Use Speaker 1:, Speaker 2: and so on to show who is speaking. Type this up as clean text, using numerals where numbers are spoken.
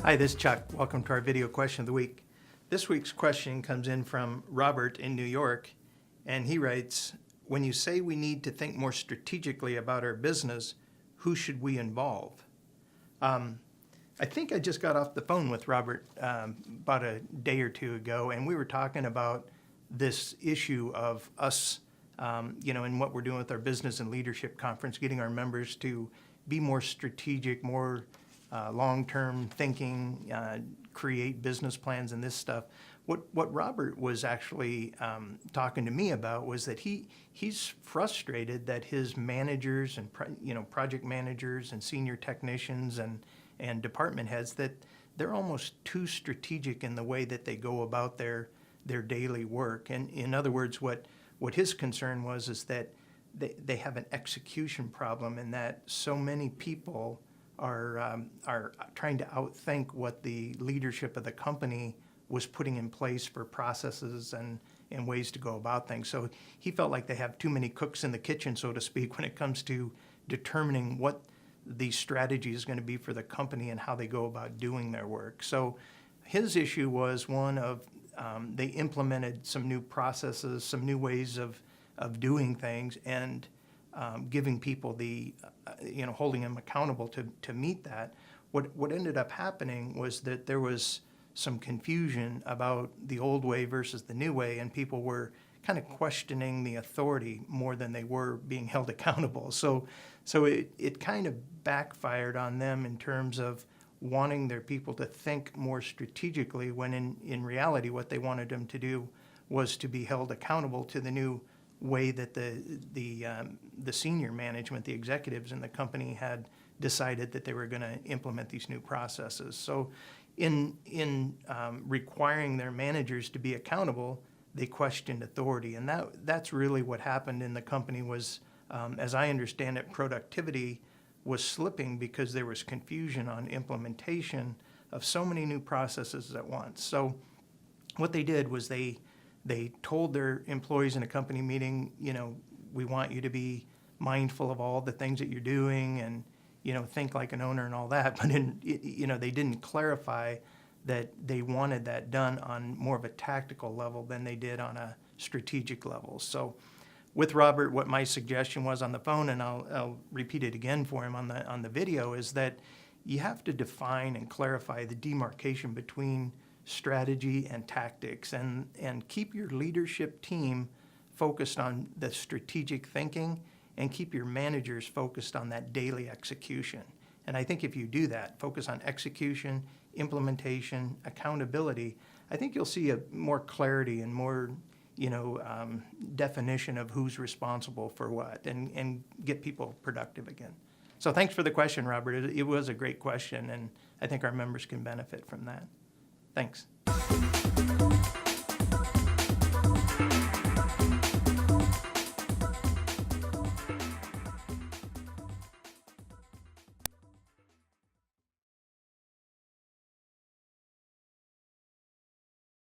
Speaker 1: Hi, this is Chuck. Welcome to our video question of the week. This week's question comes in from Robert in New York, and he writes, when you say we need to think more strategically about our business, who should we involve? I think I just got off the phone with Robert about a day or two ago, and we were talking about this issue of us, and what we're doing with our business and leadership conference, getting our members to be more strategic, more long-term thinking, create business plans and this stuff. What Robert was actually talking to me about was that he's frustrated that his managers and project managers and senior technicians and department heads, that they're almost too strategic in the way that they go about their daily work. And in other words, what his concern was is that they have an execution problem, and that so many people are trying to outthink what the leadership of the company was putting in place for processes and ways to go about things. So he felt like they have too many cooks in the kitchen, so to speak, when it comes to determining what the strategy is going to be for the company and how they go about doing their work. So his issue was one of they implemented some new processes, some new ways of doing things, and giving people the, holding them accountable to meet that. What ended up happening was that there was some confusion about the old way versus the new way, and people were kind of questioning the authority more than they were being held accountable. So it kind of backfired on them in terms of wanting their people to think more strategically, when in reality what they wanted them to do was to be held accountable to the new way that the senior management, the executives in the company, had decided that they were going to implement these new processes. So in requiring their managers to be accountable, they questioned authority, and that's really what happened in the company. Was, as I understand it, productivity was slipping because there was confusion on implementation of so many new processes at once. So what they did was they told their employees in a company meeting, we want you to be mindful of all the things that you're doing, and think like an owner and all that. But they didn't clarify that they wanted that done on more of a tactical level than they did on a strategic level. So with Robert, what my suggestion was on the phone, and I'll repeat it again for him on the video, is that you have to define and clarify the demarcation between strategy and tactics, and keep your leadership team focused on the strategic thinking, and keep your managers focused on that daily execution. And I think if you do that, focus on execution, implementation, accountability, I think you'll see a more clarity and more definition of who's responsible for what, and get people productive again. So thanks for the question, Robert. It was a great question, and I think our members can benefit from that. Thanks.